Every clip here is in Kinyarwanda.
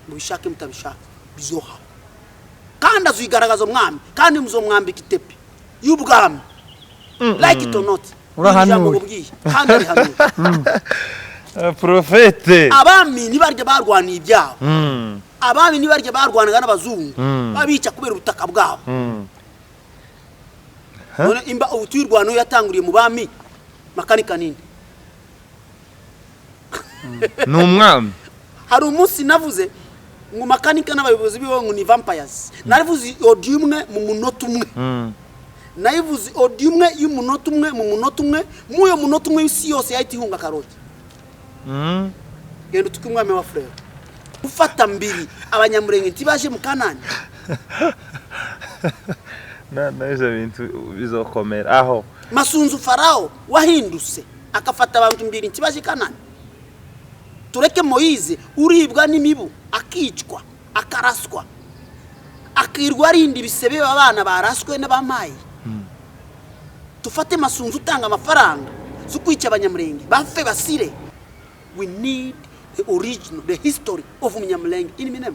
mubishake mutabishaka bizoha kandi azigaragaza umwami kandi muzomwambika itepi y'ubwami like it or not urahanuye kandi ari hamwe Profete abami nibarye barwaniye ibyabo abami nibarye barwanaga n'abazungu babica kubera ubutaka bwabo none imba ubutwirwano yatanguriye mu bami makanika nini n'umwami hari umunsi navuze ngo makanika n'abayobozi bibo ngo ni vampires narivuze audio imwe mu munota umwe nayivuze audio imwe y'umunota umwe mu munota umwe muyo munota umwe y'isi yose yahita ihunga karoti genda tuke umwami wa frere ufata mbiri abanyamurenge ntibaje mu Kanani izo bintu bizokomera aho Masunzu Farao wahinduse akafata abantu mbiri ntibaje Kanani tureke Moize uribwa n'imibu akicwa akaraswa akirwa arindi bisebe abana baraswe n'abamayi tufate Masunzu utanga amafaranga zo kwica abanyamurenge bafe basire. We need the original, the history of Munyamulenge in Minema.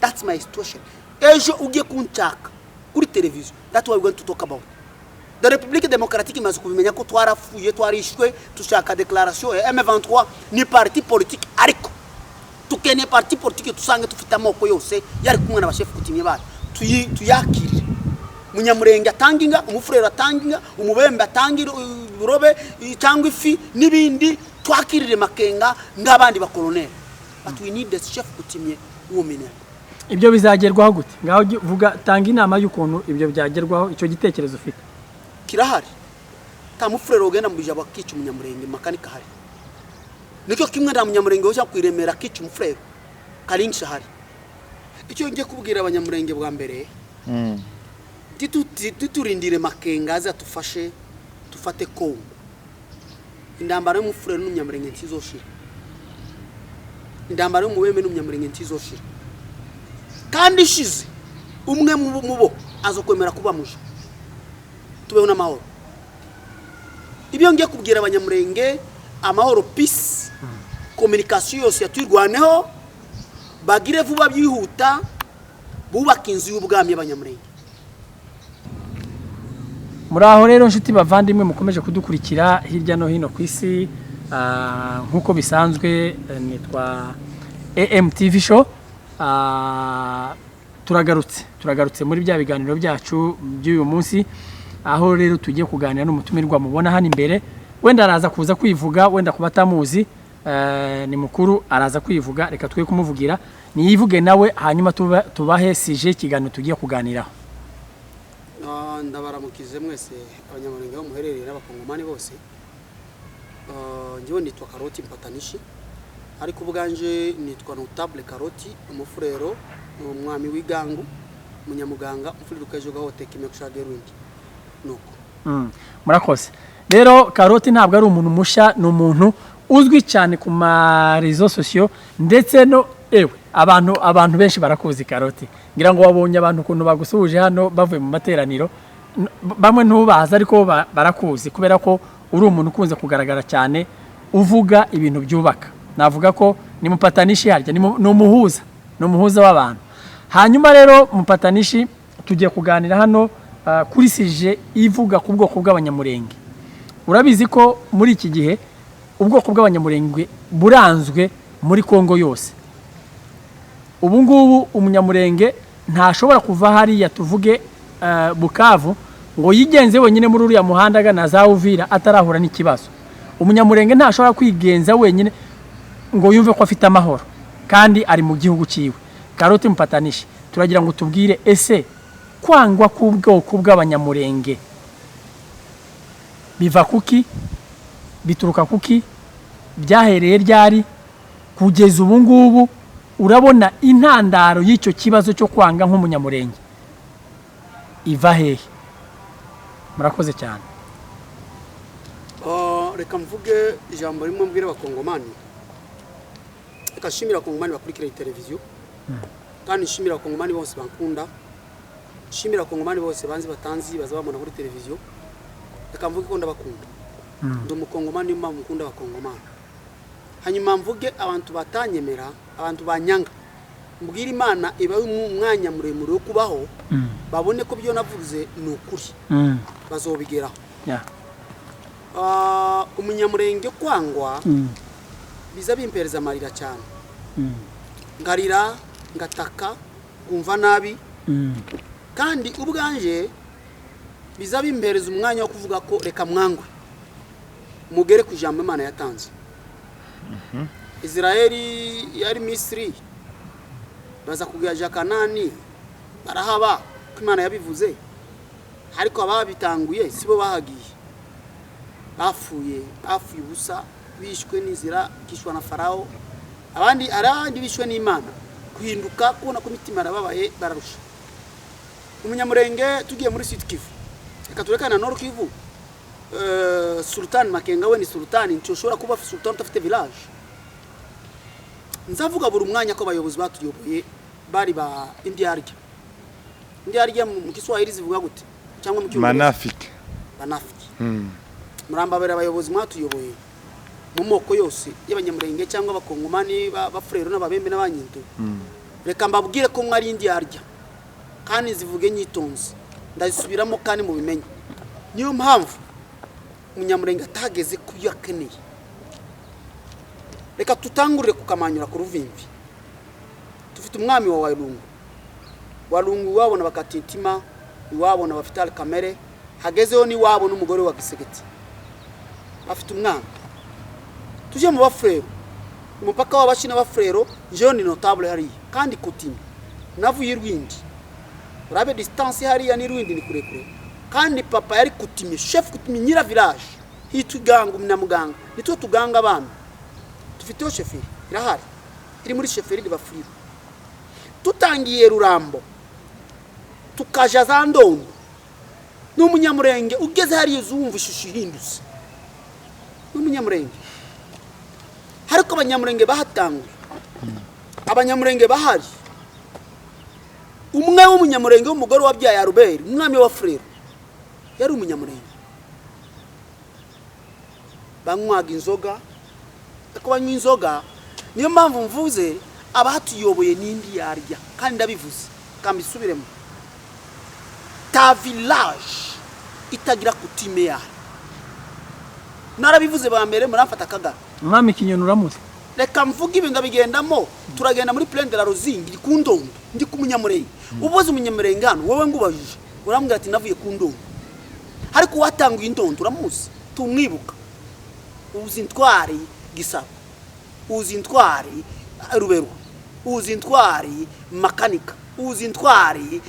That's my situation. Ejo ugiye kunchaka kuri television. That's what we're going to talk about. The République démocratique imaze kubimenya ko twarafuye twarishwe tushaka declaration M23 ni parti politique ariko tukene parti politique tusange tufite amoko yose yari kumwe na bashefu kutimye bari tuyakire Munyamurenge atanginga umufurero atanginga umubembe atangira urobe cyangwa ifi nibindi twakirire makenga ngabandi bakolonel but we need the chef kutimye womene ibyo bizagerwaho gute ngaho vuga tanga inama y'ukuntu ibyo byagerwaho icyo gitekerezo ufite kirahari ta mufurero ugenda mu bijabo kicu Munyamurenge makanika hari nicyo kimwe na Munyamurenge cyo kwiremera kicu umufurero karingisha hari icyo ngiye kubwira abanyamurenge bwa mbere titurindire makenga aza tufashe tufate ko indambara y'umufurero n'Umunyamurenge ntizoshira indambara y'umuweme n'Umunyamurenge ntizoshira kandi ishize umwe mubo azokwemera kuba muje tubeho n'amahoro ibyo ngiye kubwira abanyamurenge amahoro peace communication yose yatwirwaneho bagire vuba byihuta bubaka inzu y'ubwami y'abanyamurenge. Muraho rero nshuti bavandimwe mukomeje kudukurikira hirya no hino ku isi nkuko bisanzwe nitwa AMTV show turagarutse muri bya biganiro byacu by'uyu munsi aho rero tugiye kuganira n'umutumirwa mubona hano imbere wenda araza kuza kwivuga wenda kubatamuzi ni mukuru araza kwivuga reka twe kumuvugira niyivuge nawe hanyuma tubahe sije kiganiro tugiye kuganiraho. Ndabaramukize mwese abanyamurenge bo muherereye n'abakongomani bose njyewe nitwa Karoti Mpatanishi ariko ubwanje nitwa Notable Karoti umufurero umwami w'igangu munyamuganga umfuriro kajoga hoteke mekushagerundi nuko murakoze rero Karoti ntabwo ari umuntu musha ni umuntu uzwi cyane ku ma réseaux sociaux ndetse no abantu benshi barakuzi Karoti ngira ngo wabonye abantu kuntu bagusuje hano bavuye mu materaniro bamwe ntubaza ariko barakuzi kubera ko uri umuntu ukunze kugaragara cyane uvuga ibintu byubaka navuga ko ni Mupatanishi harya ni umuhuza w'abantu hanyuma rero Mupatanishi tugiye kuganira hano kuri sije ivuga ku bwoko bw'abanyamurenge urabizi ko muri iki gihe ubwoko bw'abanyamurenge buranzwe muri Kongo yose ubu ngubu umunyamurenge ntashobora kuva hariya tuvuge Bukavu ngo yigenze wenyine muri uriya muhanda gana za Uvira atarahura n'ikibazo umunyamurenge ntashobora kwigenza wenyine ngo yumve ko afite amahoro kandi ari mu gihugu ciwe. Karoti Mpatanishi turagira ngo tubwire ese kwangwa k'ubwoko bw'abanyamurenge biva kuki bituruka kuki byahereye ryari kugeza ubu ngubu urabona intandaro y'icyo kibazo cyo kwanga nk'umunyamurenge iva hehe? Murakoze cyane. Reka mvuge ijambo rimwe mbwira abakongomani reka shimira abakongomani bakurikira televiziyo kandi shimira abakongomani bose bankunda shimira abakongomani bose banzi batanzi bazabamona kuri televiziyo reka mvuge ko ndabakunda ndi umukongomani mukunda abakongomani hanyuma mvuge abantu batanyemera abantu banyanga mbwira Imana iba umwanya muremure wo kubaho babone ko byo navuze ni ukuri bazobigeraho umunyamurenge kwangwa biza bimpereza amarira cyane ngarira ngataka kumva nabi kandi ubwanje biza bimpereza umwanya wo kuvuga ko reka mwangwe mugere ku ijambo Imana yatanze Israeli yari Misiri baza kugaja Kanani barahaba ko Imana yabivuze ariko ababitanguye sibo bahagiye bafuye ubusa bishwe n'inzira kishwa na Farao abandi bishwe n'Imana kuhinduka kubona ko mitima arababaye bararusha umunyamurenge tugiye muri Sud Kivu reka turekana Nord Kivu Sultan Makenga we ni Sultan ncoshora kuba Sultan tafite village nzavuga buri mwanya ko bayobozi batuyoboye bari ba Indiarya mu Kiswahili zivuga gute cyangwa mu Manafiki murambabera abayobozi mwatuyoboye mu moko yose y'abanyamurenge cyangwa abakongomani bafrero n'ababembe n'abanyinto reka mbabwire ko mwari Indiarya kandi zivuge nyitonze ndazisubiramo kandi mu bimenye niyo mpamvu umunyamurenge atageze kubyo akeneye reka tutangurire kukamanyura ku Ruvimvi tufite umwami wa Walungu wabona bakatintima iwabona bafite kamere hagezeho ni wabo n'umugore wa Gisegeti bafite umwami tuje mu bafrero umupaka w'abashina bafrero jewe ni notable hari kandi kutini navuye Rwindi urabe distance hariya ni Rwindi ni kurekure kandi papa yari kutimye chef kutimye nyira village hituganga umunamuganga nitwe tuganga abantu tufiteho cheferi irahari iri muri cheferi de bafriro tutangiye Rurambo tukaja za Ndondo n'umunyamurenge ugeze hari yuzumva ishusho ihindutse n'umunyamurenge hariko abanyamurenge bahatangwe abanyamurenge bahari umwe w'umunyamurenge w'umugore wabyaye Albert umwami wa Frere yari umunyamurenge banywaga inzoga ko banywa inzoga niyo mpamvu mvuze abatuyoboye n'indi yarya kandi ndabivuze kambisubiremo ta village itagira kutime ya narabivuze ba mbere muramfata kaga mwami Kinyoni uramutse reka mvuga ibintu bigendamo turagenda muri Plaine de la Rozingi ku Ndondo ndi ku munyamurenge uboze umunyamurenge hano wowe ngubajije urambwira ati navuye ku Ndondo ariko watanguye Ndondo uramuzi tumwibuka uzintwari Gisabo uzintwari Rubero uzintwari Makanika uzintwari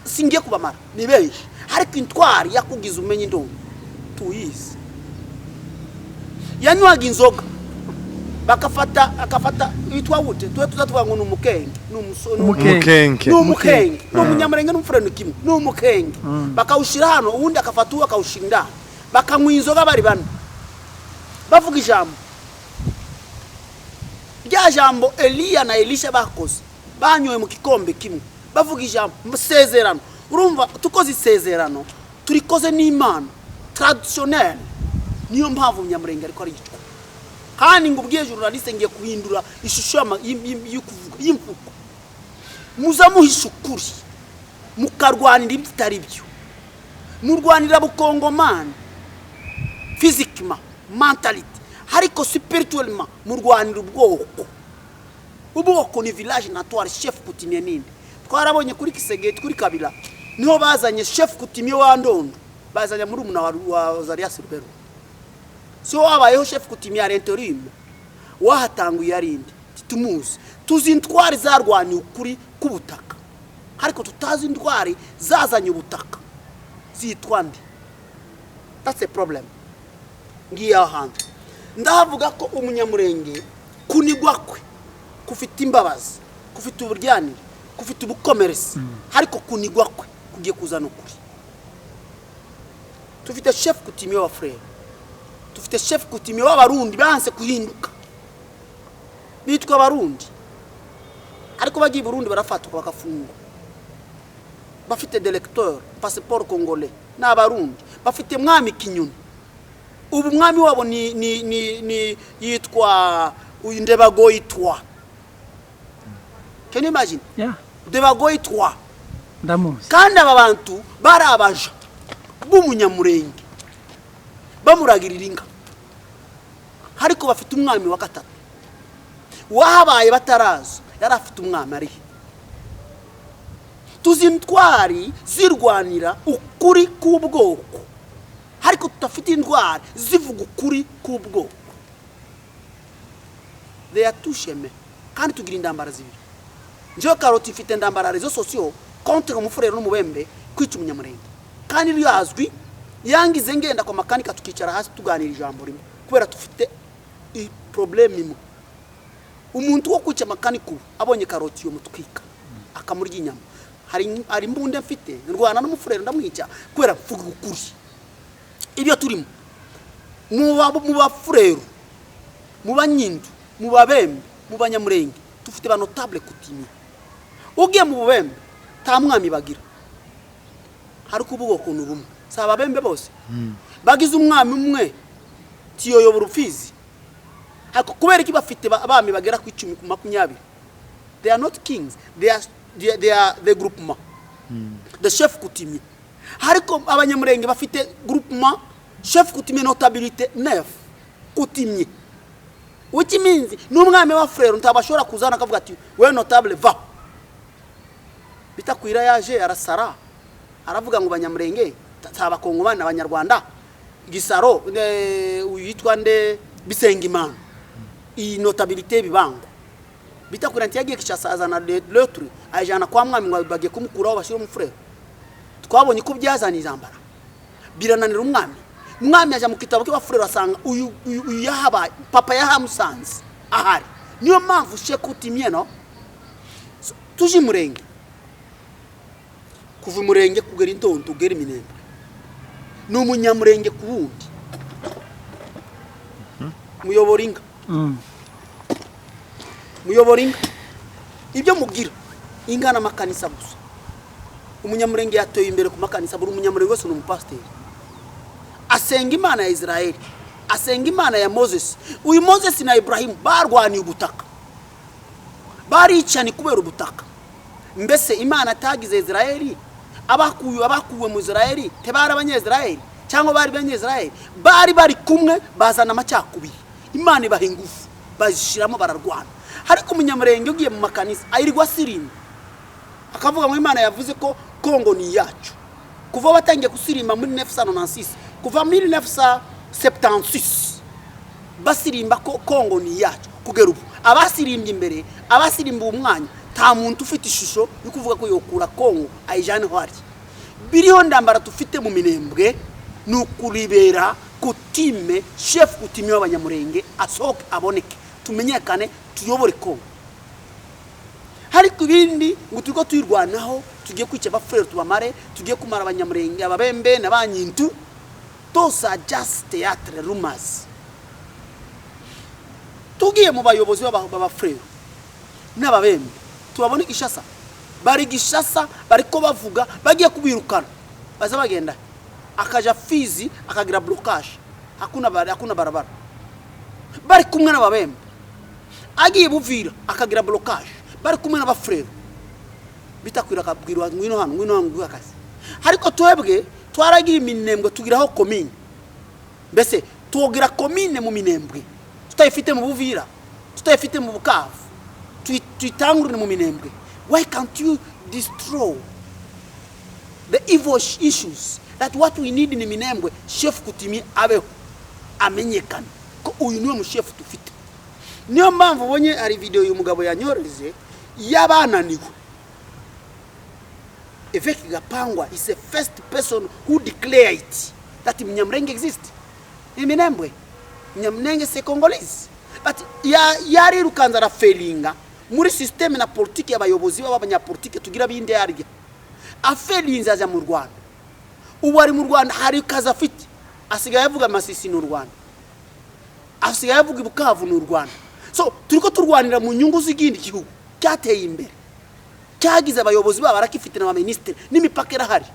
singiye kubamara ni benshi ariko intwari yakugize umenye Ndondo tuyizi yanywaga inzoga akafata itwa gute tuwe tuzatuvuga ngo numukenge n'umukenge n'umunyamurenge n'umfureno kimwe n'umukenge bakawushira hano uwundi akafata uwo akawushinda bakanywa inzoga bari bane bavuga ijambo rya jambo Eliya na Elisha bakoze banyoye mu kikombe kimwe bavuga ijambo sezerano urumva tukoze isezerano turikoze n'Imana traditionnel niyo mpamvu umunyamurenge ariko ari yitwa kandi ngubwiye journaliste ngiye kuhindura ishusho y'ukuvuga y'imfuko muza muhisha ukuri mukarwanira ibitari byo murwanira bukongomani physiquement mentality hariko spirituellement murwanira ubwoko ni village natoire chef coutumier nini twarabonye kuri Kisegeti kuri Kabila niho bazanye chef coutumier wa Ndondo bazanye muri umuna wa Zarias Rubero so wabayeho chef coutumier à l'intérim wahatanguye arinde titumuzi tuzi intwari zarwani ukuri kubutaka hariko tutazi intwari zazanye ubutaka zitwa ndi that's a problem ngiya hanze ndavuga ko umunyamurenge kunigwa kwe kufite imbabazi kufite uburyani kufite ubukomeresi hariko kunigwa kwe kugiye kuzana ukuri tufite chef coutumier wa Frere tufite chef coutumier w'abarundi banse kuhinduka bitwa abarundi ariko bagiye Burundi barafatwa bakafungwa bafite d'électeur passeport congolais n'abarundi bafite mwami Kinyoni ubu mwami wabo ni yitwa Ndebago yitwa Can you imagine? Yeah. Debagoye 3 Ndamuzi. kandi aba bantu barabaja b'umunyamurenge bamuragirira inka hariko bafite umwami wa gatatu wahabaye bataraza yari afite umwami ari tuzintwari zirwanira ukuri k'ubwoko hariko tutafite indwara zivuga ukuri k'ubwoko. They are two sheme kandi tugira indambara zibiri. Njyewe Karoti ifite indambara rezo sosiyo contre umufurero n'umubembe kwica umunyamurenge kandi ryazwi yangize ngenda kwa makanika tukicara hasi tuganira ijambo rimwe kubera tufite problem imwe. Umuntu wo kwica makaniku abonye Karoti yo mutwika akamurya inyama hari mbunde mfite ndwana n'umufurero ndamwica kubera mvuga ukuri. Ibyo turimo mu bafurero mu banyindu mu babembe mu banyamurenge tufite ba notable kutimi. Ugiye mu bubembe ta mwami bagira hari kubugoko n'ubumwe saba bembe bose bagize umwami umwe tiyoyobora ufizi hako kubera iki bafite abami bagera ku 10 ku 20. They are not kings, they are the groupement, the chef coutumier. Hariko abanyamurenge bafite groupement chef coutumier notabilité 9 coutumier, which means n'umwami wa frère ntabashora kuzana akavuga ati we notable va bitakwira yaje arasara aravuga ngo banyamurenge tabakongomana abanyarwanda gisaro uyitwa nde Bisengimana iyi notabilité bibango bitakwira ntiyagiye kishasaza na l'autre ajana kwa mwami ngo bagiye kumukuraho bashira mu frère. Twabonye ko byazana izambara birananira umwami aje mu kitabo cyo frère asanga uyu yahabaye papa yahamusanze ahari niyo mpamvu shekutimye no tuji murenge kuva murenge kugera intonto ugera iminembwe n'umunyamurenge kubundi muyoboringa muyoboringa ibyo mugira ingana makanisa gusa. Umunyamurenge yatoye imbere ku makanisa buri umunyamurenge wese n'umupasiteri asenga Imana ya Israeli asenga Imana ya Moses. Uyu Moses na Ibrahim barwaniye ubutaka baricani kubera ubutaka. Mbese Imana tagize Israeli abakuwe mu Israeli tebara abanyezraeli cyangwa bari abanyezraeli bari kumwe bazana amacyakubiri. Imana ibaha ingufu bazishiramo bararwana. Hariko umunyamurenge ugiye mu makanisa ayirwa sirimba akavuga ngo Imana yavuze ko Kongo ni yacu kuva batangiye gusirimba muri 1996 kuva 1976 basirimba ko Kongo ni yacu kugera ubu abasirimbye imbere abasirimba umwanya ta muntu ufite ishusho yo kuvuga ko yokura Kongo ayijane hwari biriho ndambara tufite mu minembwe nukuribera kutime chef kutime w'abanyamurenge asohoke aboneke tumenyekane tuyobore Kongo. Hari kubindi ngo turiko tuyirwanaho tugiye kwica ba frère tubamare tugiye kumara abanyamurenge ababembe nabanyintu tosa just theatre rumors. Tugiye mu bayobozi baba frère n'ababembe tubabone Gishasa bari Gishasa bariko bavuga bagiye kubirukana baza bagenda akaja Fizi akagira blocage hakuna barabara bari kumwe n'ababembe agiye Buvira akagira blocage bari kumwe n'abafrere bitakwira kabwirwa ngwino hano akazi. Hariko twebwe twaragiye iminembwe tugiraho commune mbese tugira commune mu minembwe tutayifite mu Buvira tutayifite mu Bukavu tuyitangurire mu minembwe. Why can't you destroy the evil issues that what we need in minembwe chef kutimi abeho amenyekana ko uyu niwe mu chef tufite. Niyo mpamvu ubonye ari video y'umugabo yanyoreze yabananiwe. Eveki Gapangwa is the first person who declared that Mnyamurenge exists in Minembwe. Mnyamurenge se Congolese. But yari rukanza failinga muri system na politiki y'abayobozi b'abanyapolitiki tugira binde yarya afailinza aza mu Rwanda. Ubu ari mu Rwanda hari kaza afite asigaye avuga Masisi n'u Rwanda asigaye avuga Bukavu n'u Rwanda. So turiko turwanira mu nyungu z'igindi gihugu cyateye imbere cyagize abayobozi baba barakifite na minister n'imipaka irahari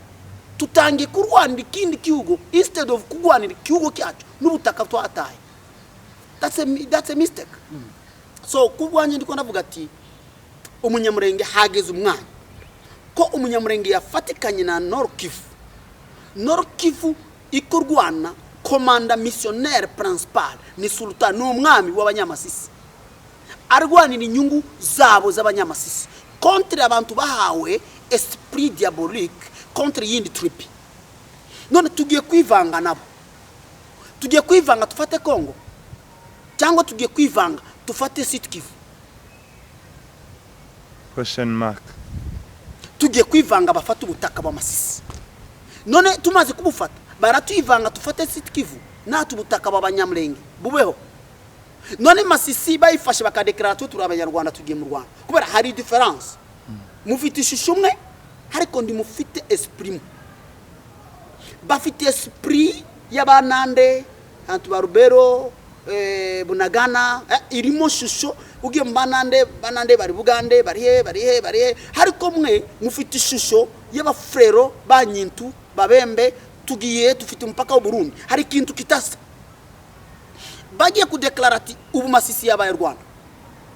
tutangiye kurwanira ikindi gihugu instead of kurwanira igihugu cyacu n'ubutaka twataye. That's a mistake. So kubwanye ndiko ndavuga ati umunyamurenge hageze umwanya ko umunyamurenge yafatikanye na Nord Kivu ikorwana komanda missionnaire principal ni sultan n'umwami w'abanyamasisi arwanira inyungu zabo z'abanyamasisi contre abantu bahawe esprit diabolique contre yindi tripi. None tugiye kwivanga nabo, tugiye kwivanga tufate Kongo cyangwa tugiye kwivanga tufate Sud Kivu? Question mark. Tugiye kwivanga bafata ubutaka bw'amasisi. None tumaze kubufata baratwivanga tufate Sud Kivu natu ubutaka bw'abanyamurenge bubeho. None Masisi bayifashe bakadeklara turi abanyarwanda tugiye mu Rwanda kubera hari difference. Mufite ishusho umwe ariko ndi mufite esprit. Bafite esprit y'abanande antu barubero Bunagana irimo shusho ugiye banande bari Bugande bari he hariko mwe mufite ishusho y'abafrero banyintu babembe tugiye tufite umupaka w'u Burundi hari kintu kitasa bagiye kudeklara ati ubu Masisi yabaye Rwanda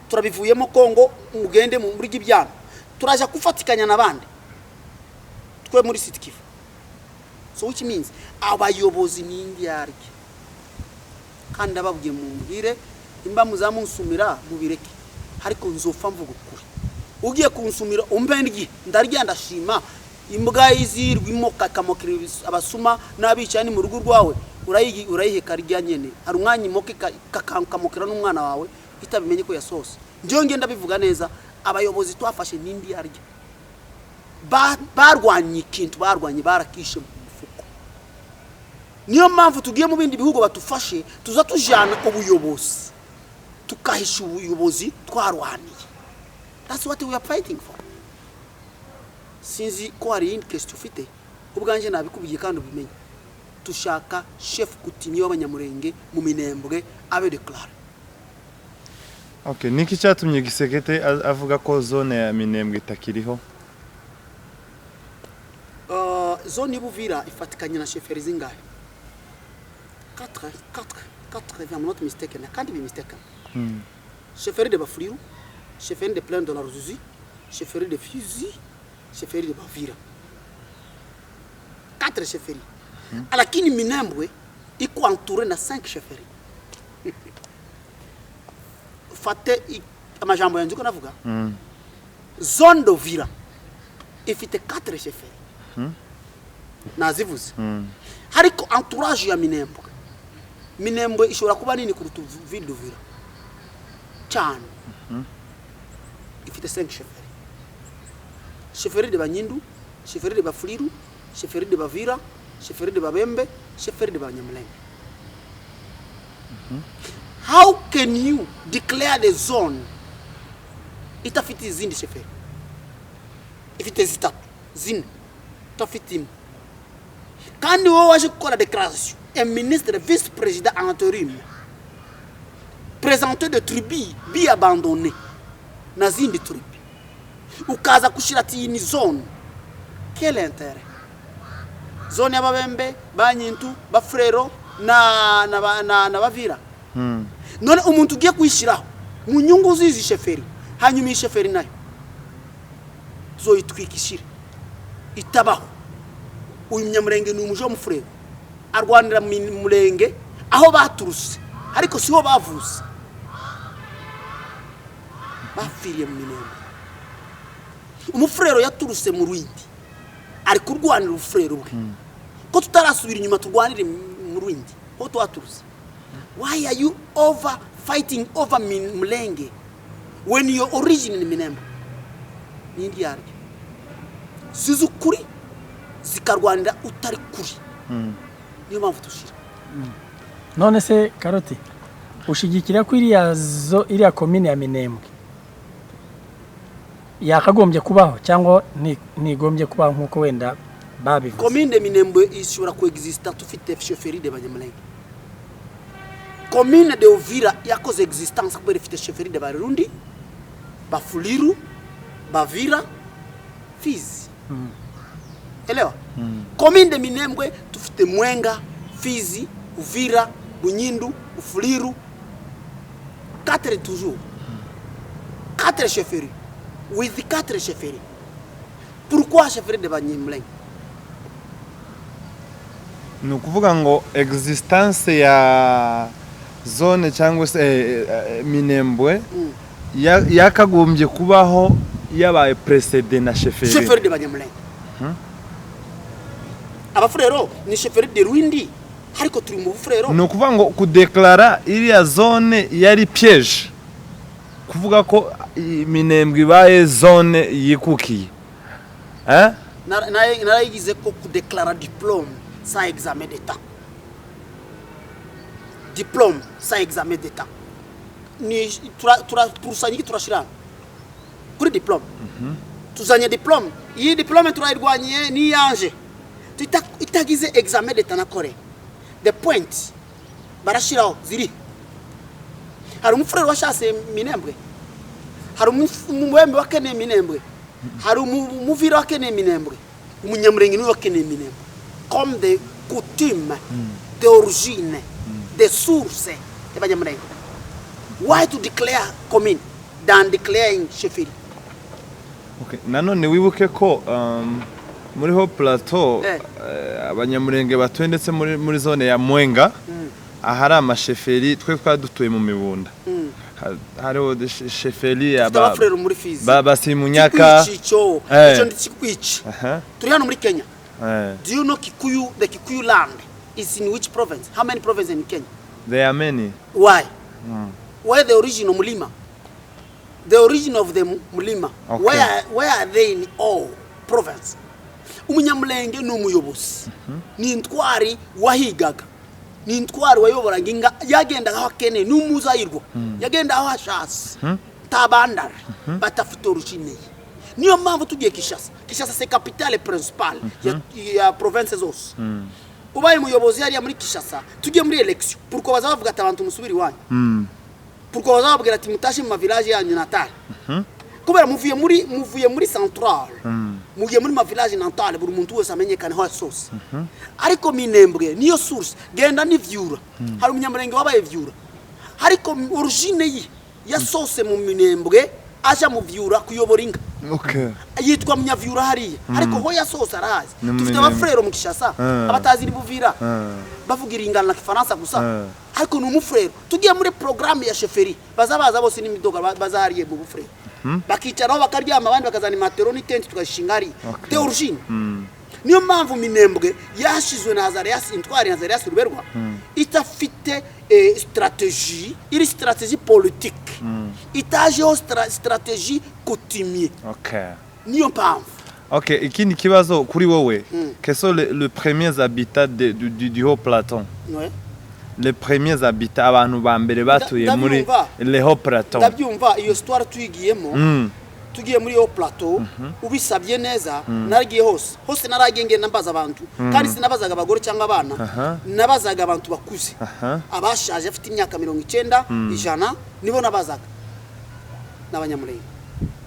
turabivuyemo Kongo mugende mu muri gibyano turaje kufatikanya nabandi twe muri Sud Kivu. So which means abayobozi n'indyarye kandi ababwiye mu mbire imba muzamunsumira mubireke ariko nzofa mvuga ukuri ugiye kunsumira umbengi ndarya ndashima imbwa yizirwimo kakamokira abasuma n'abicani mu rugo rwawe urayiheka rya nyene hari umwanya imoke kakamokira n'umwana wawe itabimenye ko yasose njye ngenda bivuga neza abayobozi twafashe n'indyarye barwanye ikintu barwanye barakishe mufuko. Niyo mpamvu tugiye mu bindi bihugu batufashe tuza tujana ubuyobozi tukahisha ubuyobozi twarwaniye. That's what we are fighting for. Sinzi ko hari indi question ufite ubwanje nabikubiye kandi ubimenye tushaka chef coutumier w'abanyamurenge mu Minembwe abe declare. Okay, niki cyatumye Gisekete avuga ko zone ya Minembwe itakiriho? Zone y'Ubuvira ifatikanye na chefferie zingahe? 4 if I'm not mistaken. I can't be mistaken. Chefferie de Bafuliru, chefferie de Plaine de la Ruzizi, chefferie de Fizi, chefferie de Bavira. 4 chefferies. Alakini Minembwe iko entouré na 5 chefferies. Fate amajambo yanzuko navuga. Zone d'Uvira ifite 4 chefferies. Nazivuze. Hariko entourage ya Minembwe. Minembwe ishobora kuba nini kuruta ville d'Uvira. Cyane. Ifite 5 chefferies. Chefferie de Banyindu, chefferie de Bafuliru, chefferie de Bavira, chefferie de Babembe, chefferie de Banyamulenge. How can you declare the zone itafiti zindi chefferie? Ifite zitatu zindi tafiti. Kandi wowe waje gukora déclaration, un ministre vice-président en intérim présenté de tribus bi abandonné na zindi tribus ukaza kushira ati ni zone. Quel intérêt? Zone ya Babembe, Banyintu, Bafrero na Bavira. None umuntu ugiye kwishiraho mu nyungu zizi chefferie hanyuma chefferie nayo zo itwikishira itabaho. Uyu Munyamurenge ni umujo mufrero arwanira mu Murenge aho baturuse ariko siho bavuze bafiriye mu Minembwe. Umufrero yaturuse mu Rwindi ari kurwanira ufrero bwe ko tutarasubira inyuma turwanire mu Rwindi ho twaturuse. Why are you fighting over Mulenge when your origin in Minembwe? Nindi yaryo sizukuri zikarwanira utari kuri. Niyo mpamvu tushira. None se Karoti ushigikira ko iriya commune ya Minembwe yakagombye kubaho cyangwa nigombye kubaho nkuko wenda babivuze? Commune de Minembwe ishobora coexista tufite chefferie de Banyamulenge. Commune de Uvira yakoze existence kubera ifite chefferie de Barundi, Bafuliru, Bavira, Fizi. Elewa? Commune de Minembwe tufite Mwenga, Fizi, Uvira, Bunyindu, Ufuliru. 4 toujours. 4 chefferies. with 4 chefferies. Pourquoi chefferie de Banyamulenge? ni ukuvuga ngo existence ya zone cyangwa se Minembwe yakagombye kubaho yabaye précédé na chefferie de Banyamulenge. Abafurero ni chefferie de Rwindi ariko turi mu bufurero. ni ukuvuga ngo kudeklara iriya zone yari piège kuvuga ko Minembwe ibaye zone yikukiye narayigize ko kudeklara diplôme sans examen d'état. Diplôme sans examen d'état. Ni turasanye turashirana kuri diplôme. Tuzanye diplôme. Iyi diplôme turayirwanye ni yanje. Itagize examen d'état nakore. The point barashiraho ziri. Hari umufurero washase Minembwe. Hari umwembe wakene Minembwe. Hari umuvira wakene Minembwe. Umunyamurenge niwe wakene Minembwe. Comme des coutumes, d'origine, des sources de Banyamulenge. Why to declare commune than declaring chefferie? Okay. Nanone wibuke ko muri ho plateau abanyamurenge batuye ndetse muri zone ya Mwenga ahari amasheferi twe twadutuye mu Mibunda. Hariho chefferie abafurero muri Fizi. Basimunyaka. Ico ndikikwici. Turi hano muri Kenya. Do you know Kikuyu? The Kikuyu land is in which province? How many provinces in Kenya? There are many. Why? Where the origin of Mulima? The origin of the Mulima. Okay. Where are they in all province? Umunyamulenge no muyobozi. Ni ntwari wahigaga. Ni ntwari wayoboraga inga yagenda aho akene n'umuzayirwo. Yagenda aho ashasi. Tabandara batafite origine. Niyo mpamvu tugiye Kishasa. Kishasa c'est capitale principale ya province zose. Ubaye muyobozi yari muri Kishasa, tugiye muri election. Pourquoi bazavuga ati abantu musubiri wanyu? Pourquoi bazavuga ati mutashe mu village yanyu natal? Kubera muvuye muri central. Mugiye muri ma village natal buri muntu wese amenyekana ho source. Ariko Minembwe niyo source genda ni vyura. Hari umunyamurenge wabaye vyura. Ariko origine yi ya source mu Minembwe aja mu vyura kuyobora inga. Okay. Yitwa munyavyura hariya. Ariko ho yasosa arazi. Dufite abafrero mu Kishasa abataziri buvira. Bavugira ingana na Kifaransa gusa. Ariko n'umufrero tugiye muri programme ya chefferie bazabaza bose n'imidoga bazahariye mu bufrero. Bakicaraho bakaryama abandi bakazana matero tent tugashingari. The origine. Niyo mpamvu Minembwe yashizwe na Azarias intwari Azarias Ruberwa itafite stratégie, iri stratégie politique. Itajeho stratégie coutumier. Okay. Niyo mpamvu. Okay, ikindi kibazo kuri wowe. Quels sont les premiers habitats du Haut Plateau? Ouais. Les premiers habitats abantu ba mbere batuye muri le Haut Plateau. Ndabyumva iyo histoire tuyigiyemo. Tugiye muri Haut Plateau ubisabye neza naragiye hose naragenge nambaza abantu kandi sinabazaga abagore cyangwa abana nabazaga abantu bakuze abashaje afite imyaka 90 100 nibo nabazaga n'abanyamulenge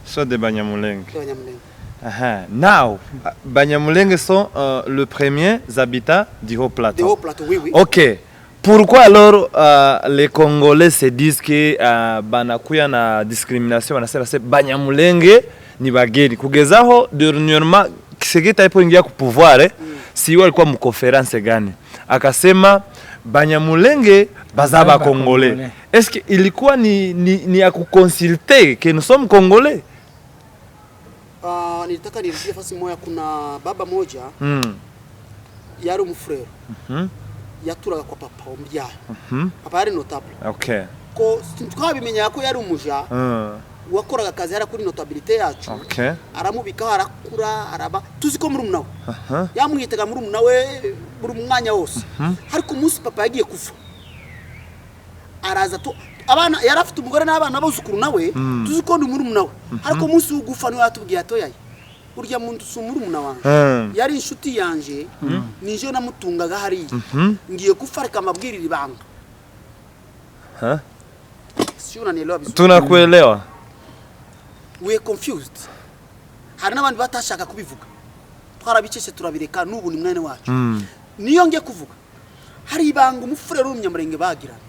so de Banyamulenge. Now Banyamulenge sont le premier habitat du Haut Plateau. Du Haut Plateau, oui. OK. Pourquoi alors les Congolais se disent que banakuya na discrimination banasema se Banyamulenge ni bageni kugezaho dernièrement Kisegeta alipoingia ku pouvoir si walikuwa mu conference gani akasema Banyamulenge bazaba Congolais. Est-ce que ilikuwa ni ya kuconsulter que nous sommes Congolais? Nilitaka nirudie fasi moja kuna baba moja yari umufrero yaturaga kwa papa ombyara papa yari notable. Okay. Ko twabimenya ko yari umuja wakoraga kazi yari kuri notabilité yacu. Okay. Aramubika harakura araba tuziko muri umunawe yamwitaga muri umunawe buri mwanya wose ariko umunsi papa yagiye kufa araza to abana yarafite umugore n'abana bosukuru nawe tuziko ndi muri umunawe ariko umunsi ugufa niwe yatubwiye atoyaye urya muntu sumuri umuna wanjye yari inshuti yanje nije namutungaga hari ngiye gufarika amabwirira ibanga siuna nielewa vizuri tunakuelewa we confused hari n'abandi batashaka kubivuga twarabicese turabireka n'ubu ni mwene wacu niyo ngiye kuvuga hari ibanga umufurero w'umunyamurenge bagirana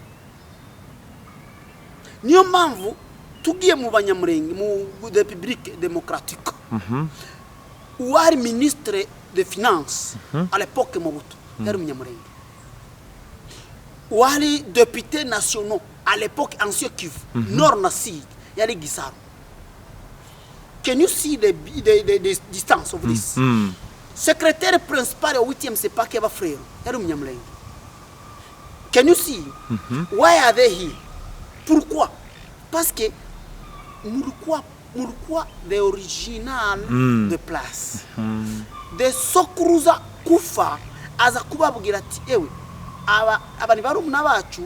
niyo mpamvu tugiye mu banyamurenge mu République démocratique uwari ministre de finance à l'époque Mobutu yari umunyamurenge uwari député nationaux à l'époque ancien Kivu Nord na Sud yari Gisaro. Can you see the distance of this? Secrétaire principal au 8e CEPAC yaba frère yari umunyamurenge. Can you see? Why are they here? Pourquoi? Parce que pourquoi the original de place de Sokruza kufa aza kubabwira ati ewe abani barumuna bacu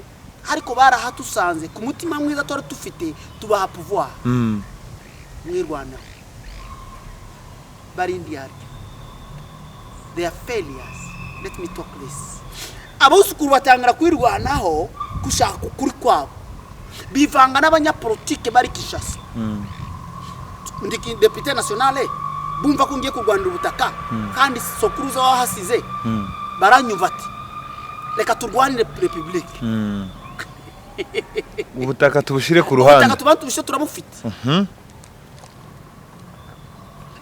ariko barahatusanze ku mutima mwiza twari tufite tubaha pouvoir mwirwana barindi yari they are failures. Let me talk this. Abusukuru batangara kwirwanaho gushaka ukuri kwabo bivanga n'abanyapolitike bari Kinshasa ndiki député national bumva ko ngiye kurwanira ubutaka kandi Sokruza wahasize baranyumva ati reka turwanire republique ubutaka tubushire ku ruhande ubutaka tubantubishe turabufite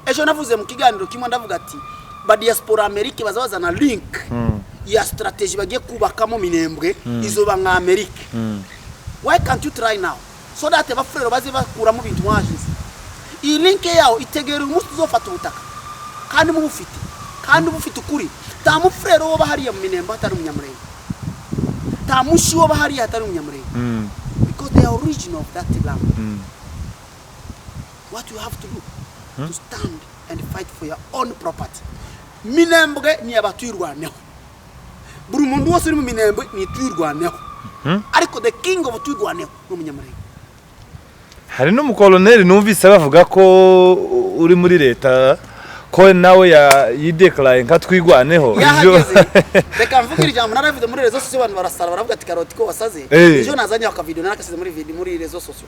ejo navuze mu kiganiro kimwe ndavuga ati ba diaspora Amerique bazabazana link ya strategy bagiye kubakamo Minembwe izoba nka Amerique. Why can't you try now so that ba frere baze bakura mu bintu wajize iyi link yawo itegera umunsi uzofata ubutaka kandi mubufite ukuri ta mu frere wo bahari ya Minembwe atari umunyamurenge ta mushi wo bahari atari umunyamurenge because they are original of that land. What you have to do to stand and fight for your own property. Minembwe ni abatwirwaneho buri mundu wose uri mu Minembwe ni twirwaneho ariko the king of twirwaneho n'umunyamurenge. Hari no mukoloneli numvise bavuga ko uri muri leta ko nawe yideclare nka twirwaneho reka mvugira ijambo naravuze muri rezo sosio abantu barasara baravuga ati Karoti ko wasaze ejo nazanye aka video nakasize muri rezo sosio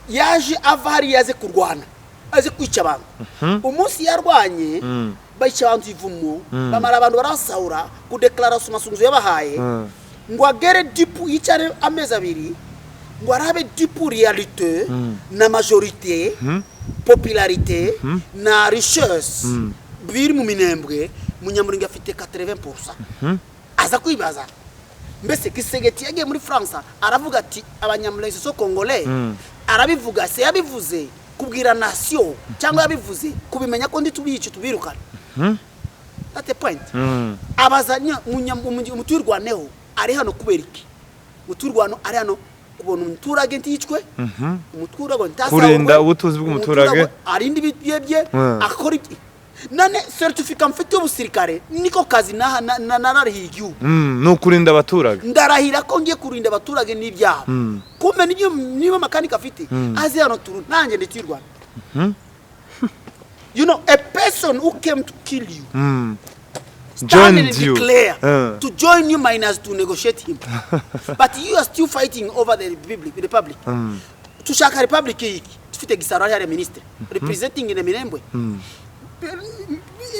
yaje avari yaze kurwana aze kwica abantu umunsi yarwanye bayica abantu ivumo bamara abantu barasahura ku declaration masunzu yabahaye ngo agere dipu yicare amezi abiri ngo arabe dipu realite na majorité popularité na richesse biri mu Minembwe munyamurenge afite 80%. Aza kwibaza mbese Kisegeti yagiye muri France aravuga ati abanyamurenge so congolais arabivuga se yabivuze kubwira nation cyangwa yabivuze kubimenya ko ndi tubiyici tubirukana at a point abazanya umuturwaneho ari hano kuberiki umuturwano ari hano kubona umuturage nticwe umuturage ntasa kurinda ubutuzi bw'umuturage arindi bibyebye akora iki nane certificate mfite ubusirikare niko kazi nararihigiye no kurinda abaturage ndarahira ko ngiye kurinda abaturage n'ibyabo kumbe niba makanika afite azi hano turu nanjye nditirwa you know a person who came to kill you joined you to join you minus to negotiate him but you are still fighting over the republic to shaka republic hiki tufite Gisaro ya minister representing in Minembwe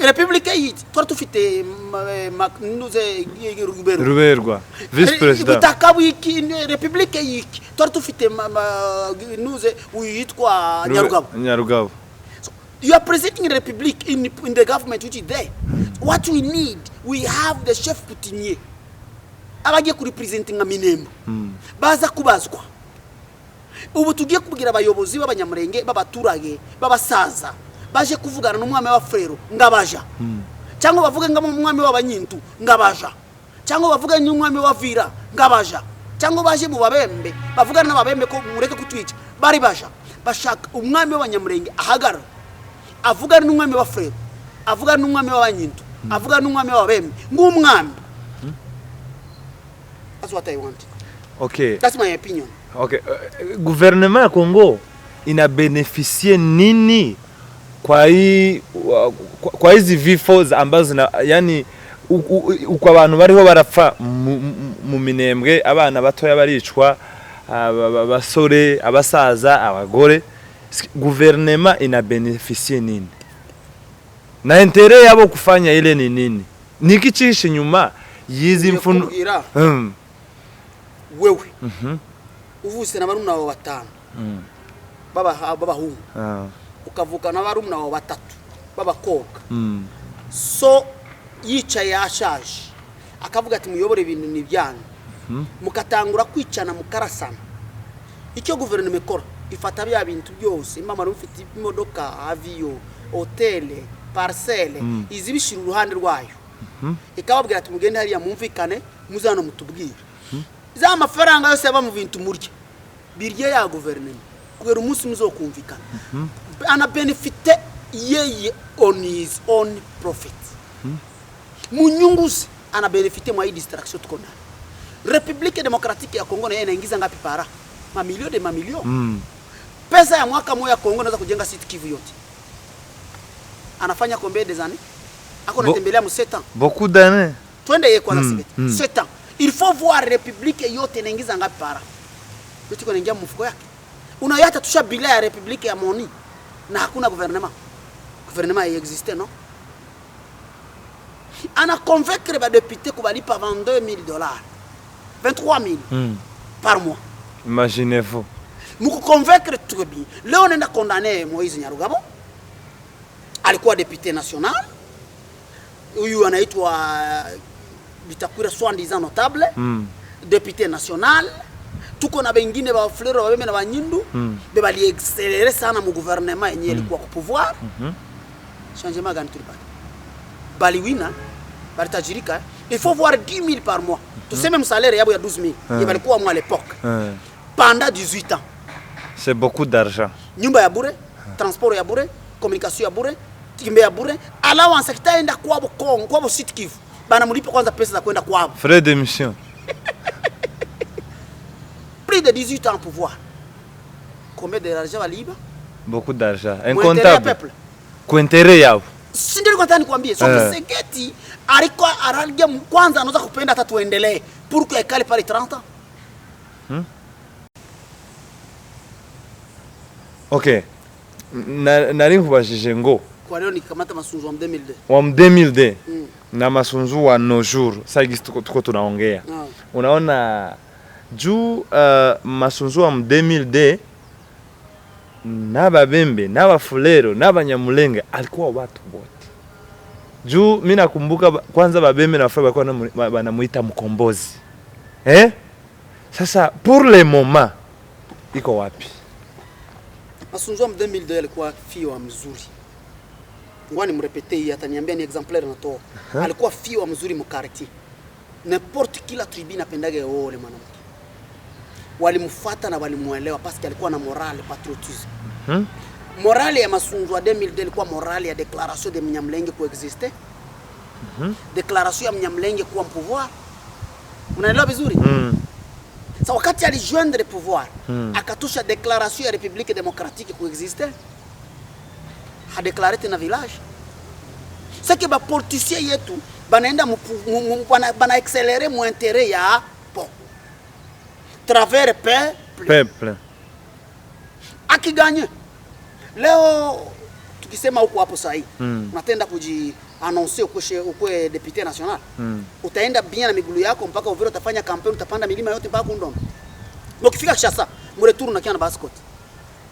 republic hiki twari tufite nuze Ruberwa vice president utakabiki republic hiki twari tufite nuze uyitwa Nyarugabo. You are presenting the republic in the government which is there. What we need, we have the chef coutumier. Abagiye ku representing Minembwe. Baza kubazwa. Ubu tugiye kubwira abayobozi b'abanyamurenge b'abaturage b'abasaza baje kuvugana n'umwami wa Frero ngabaja. Cyangwa bavuga ngo umwami w'abanyintu ngabaja. Cyangwa bavuga n'umwami wa Vira ngabaja. Cyangwa baje mu babembe bavugana n'ababembe ko mureke kutwica bari baja. Bashaka umwami w'abanyamurenge ahagara. Avuga n'umwami wa Frero, avuga n'umwami w'abanyintu, avuga n'umwami w'abembe ng'umwami. That's what I want. Okay. That's my opinion. Okay. Gouvernement ya Congo ina beneficie nini kwa hizi vifo ambazo yani uko abantu bariho barapfa mu Minembwe abana batoya baricwa abasore abasaza abagore gouvernement ina beneficie nini na intérêt yabo kufanya ile ni nini niki cishe nyuma yizi mfuno wewe uvuse na barumuna abo batanu b'abahungu ukavuka n'abarumuna wa batatu b'abakobwa so yicaye yashaje akavuga ati muyobore ibintu nibyanyu mukatangura kwicana mukarasana icyo guverinoma ikora ifata bya bintu byose mama rufite imodoka avion hotel parcelle izi bishira uruhande rwayo ikababwira ati mugende hariya mumvikane muzano mutubwira za amafaranga yose yaba mu bintu murya birye ya guverinoma kubera umunsi muzokumvikana ana benefite yeye on his own profit mu nyungu ze ana benefite mwa distraction tukona République démocratique ya Kongo nayo inaingiza ngapi para mamilioni pesa ya mwaka moja Kongo inaweza kujenga site Kivu yote anafanya combien des années ako natembelea mu 7 ans beaucoup d'années twende yeye kwanza 7 ans il faut voir République yote inaingiza ngapi para yote kwa inaingia mfuko yake unayata tusha bila ya République ya Moni na hakuna gouvernement existe non ana convaincre ba député kubalipa $22,000 $23,000 par mois. Imaginez-vous. Muko convaincre très bien. Leo on a condamné Moïse Nyarugabo. Alikuwa député national. Huyu anaitwa bitakwira 70 notable. Député national. Tuko na bengine ba fleur ba beme na banyindu. Be bali accélérer sana mu gouvernement yenye ilikuwa ku pouvoir. Changement gani tulipata. Bali wina, bali tajirika. Il faut voir 10,000 par mois. Tu sais même salaire yabo ya 12,000. Il valait quoi moi à l'époque. Pendant 18 ans. C'est beaucoup d'argent. Nyumba ya bure, transport ya bure, communication ya bure, timbe ya bure. Allowance kitaenda kwabo Kongo, kwabo Sud Kivu. Bana mulipa kwanza pesa za kwenda kwabo. Frais d'émission. Plus de 18 ans en pouvoir. Combien d'argent va libre? Beaucoup d'argent. Incontable. Kuentere yao. Sindi nilikuwa nikwambie so Segeti alikuwa aralia kwanza anaweza kupenda hata tuendelee pour que ikale pale 30 ans. Okay. Nari kubashije ngo kwa leo nikamata masunzu wa 2002. Wa 2002 na masunzu wa no jour. Sasa tuko tunaongea. Unaona juu masunzu wa 2002 na babembe na bafulero na banyamulenge alikuwa watu wote. Juu mimi nakumbuka kwanza babembe na bafulero walikuwa wanamuita mkombozi. Sasa pour le moment iko wapi? Masunzu wa 2002 alikuwa fio mzuri. Ngwani mrepete hii ataniambia ni exemplaire na to. Alikuwa fio mzuri mu quartier. N'importe qui la tribu napendaga yole mwanamke. Walimfuata na walimuelewa parce que alikuwa na morale patriotisme. Morale ya Masunzu wa 2002 ilikuwa morale ya déclaration de Mnyamlenge coexister. Déclaration ya Mnyamlenge kuwa pouvoir. Unaelewa vizuri? Sa wakati alijoindre pouvoir, akatusha déclaration ya République démocratique coexister. Ha déclaré na village. C'est que ba politiciens yetu banaenda bana accélérer mu intérêt ya travers peuple. Akiganye. Leo tukisema huko hapo sahi, unatenda kujiannoncer ukwe député national. Utaenda bien na migulu yako mpaka Uvira utafanya campaign utapanda milima yote mpaka Kundongo. Ukifika Kinshasa, mretour unakia na bascot.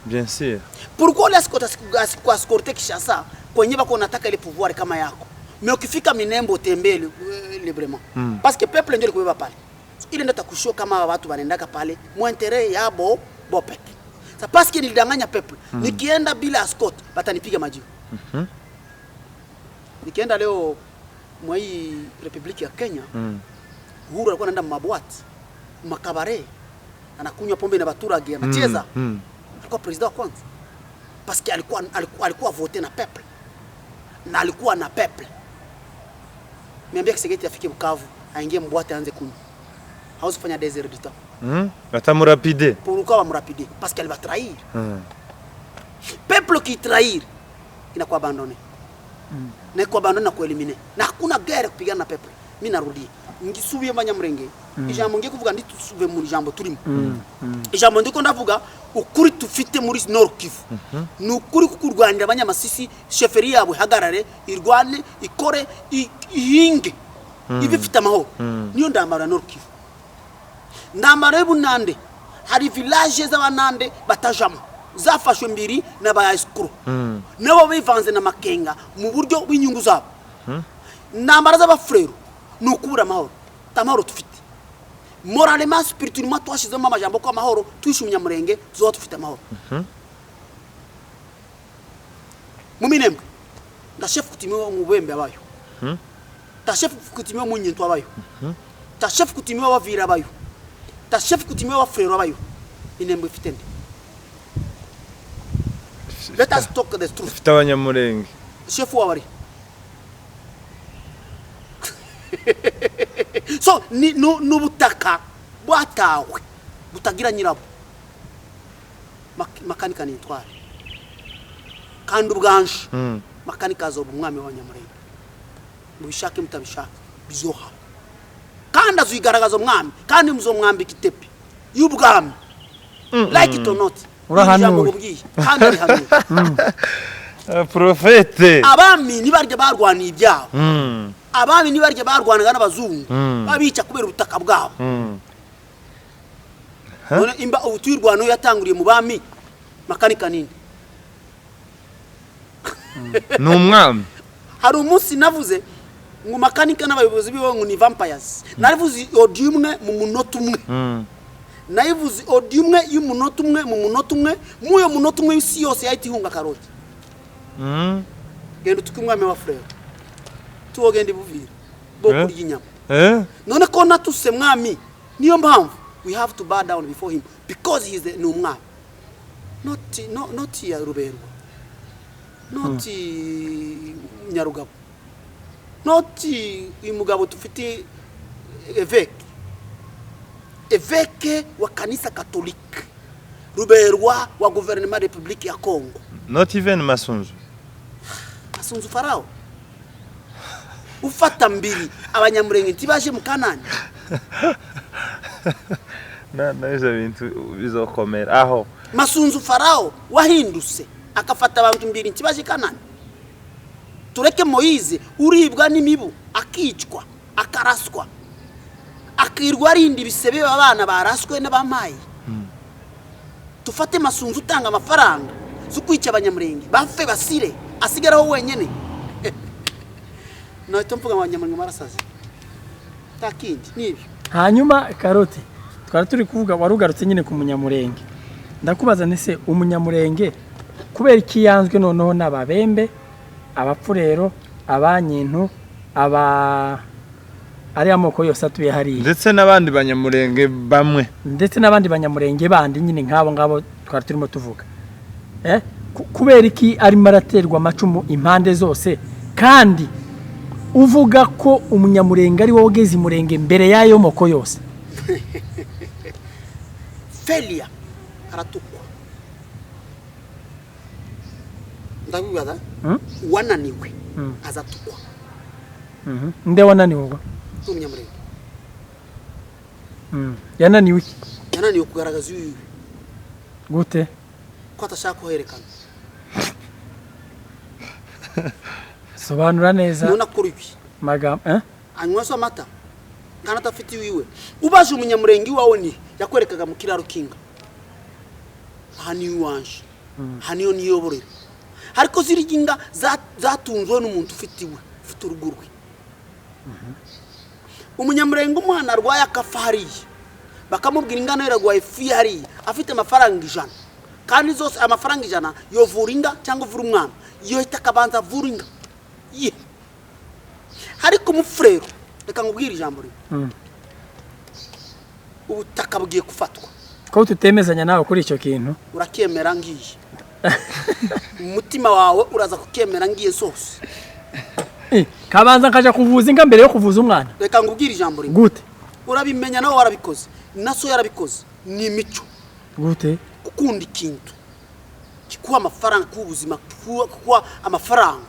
Bien sûr. Pourquoi les escorter Kinshasa kwenye bako unataka ile pouvoir kama yako? Mais ukifika Minembo utembele librement. Parce que peuple ndio likubeba pale. Ile ndio takushow kama watu wanaendaka pale mu intérêt yabo bopek. Ça parce que nilidanganya peuple. Nikienda bila escort batanipiga majibu. Nikienda leo mwa hii Republique ya Kenya, Uhuru alikuwa anaenda mabwati, makabare, anakunywa pombe na baturage, anacheza. Alikuwa president wa kwanza. Parce que alikuwa voté na peuple. Na alikuwa na peuple. Niambia Kisegeti afike Bukavu, aingie mbwate aanze kunywa. Hawezi kufanya des heures du temps. Atamu rapide. Pourquoi va me rapide? Parce qu'elle va trahir. Peuple qui trahir inakuwa abandonné. Na kwa abandonné na kueliminer. Na hakuna guerre kupigana na peuple. Mimi narudi. Ngisubiye Banyamulenge. Ijambo ngiye kuvuga ndi tusuve muri jambo turimo. Ijambo ndiko ndavuga ukuri tufite muri Nord Kivu. Nukuri kukurwanira Abanyamasisi chefferie yabo hagarare irwane ikore ihinge. Ibi fite amahoro. Niyo ndamara Nord Kivu. Ndamara y'Ubunande hari villages z'Abanande batajamo zafashwe mbiri n'aba escrow nabo bivanze na makenga mu buryo bw'inyungu zabo intambara z'abafurero ni ukubura amahoro tamahoro tufite moralement spirituellement twashizemo amajambo ko amahoro twishumya murenge tuzoba tufite amahoro mu minembwe nda chef kutimiwa mu bembe abayo ta chef kutimiwa mu nyintu abayo ta chef kutimiwa wa vira abayo ta chef kutimiwa wa frero abayo minembwe fitende. Let us talk the truth. Fita abanyamurenge Chef wabari so ni n'ubutaka bwatawe butagira nyirabo makanika nitware kandi ubwanje makanika zo umwami w'abanyamurenge mubishake mutabishaka bizoha kandi azuyigaragaza umwami kandi muzomwambika itepe y'ubwami like it or not urahanuye kandi ari hanuye Profete abami nibarye barwaniye ibyabo abami nibarye barwanaga n'abazungu babica kubera ubutaka bwabo none imba ubutwirwano yatanguriye mu bami makanika nini n'umwami hari umunsi navuze ngo makanika n'abayobozi bibo ngo ni vampires narivuze audio umwe mu munota umwe nayivuze audio umwe y'umunota umwe mu munota umwe muyo munota umwe y'isi yose yahita ihunga Karoti genda tukumwami wa frere tuogende buvira bo kurya inyama none ko natuse mwami niyo mpamvu we have to bow down before him because he is the numwami not ya Ruberwa not Nyarugabo not imugabo tufite évêque wa kanisa katolika Ruberwa wa gouvernement République ya Congo not even Masunzu Farao ufata mbiri abanyamurenge tibaje mu Kanani na izo bintu bizokomera aho Masunzu Farao wahinduse akafata abantu mbiri tibaje Kanani tureke Moize uribwa n'imibu akicwa akaraswa akirwa rindi bisebe abana baraswe n'abamayi tufate Masunzu utanga amafaranga zukwica abanyamurenge bafe basire asigaraho wenyene no itomvuga abanyamurenge marasaze takindi nibyo. Hanyuma Karoti twari turi kuvuga warugarutse nyine ku munyamurenge ndakubaza nese umunyamurenge kubera iki yanzwe noneho n'ababembe abapfurero abanyintu ari amoko yose atuye hari ndetse n'abandi banyamurenge bamwe ndetse n'abandi banyamurenge bandi nyine nk'abo twari turimo tuvuga kubera iki ari maraterwa amacumu impande zose kandi uvuga ko umunyamurenge ari wowe ugeze imurenge mbere y'ayo moko yose Felia aratukwa ndabibaza wananiwe azatukwa nde wananiwe ubwo umunyamurenge yananiwe kugaragaza uyu gute ko atashaka kuherekana sobanura neza none akora ibi magambo anywa so amata kandi atafite iwiwe ubaje umunyamurenge wawe ni yakwerekaga mu kiraro kinga hani wanje hani niyoborera ariko ziriginga zatunzwe n'umuntu ufite urugurwe umunyamurenge umwana arwaye akafariye bakamubwira ingano yaragwaye fi hari afite amafaranga 100 kandi zose amafaranga 100 yovura inga cyangwa uvura umwana yo itakabanza vura inga ariko umufrero reka ngubwira ijambo rimwe ubutaka bugiye gufatwa ko tutemezanya nawe kuri icyo kintu urakemera ngiye umutima wawe uraza kukemera ngiye sose kabanza kaja kuvuza inga mbere yo kuvuza umwana reka ngubwira ijambo rimwe gute urabimenya nawe warabikoze naso yarabikoze ni imico gute gukunda ikintu kikuha amafaranga kubuzima kuwa amafaranga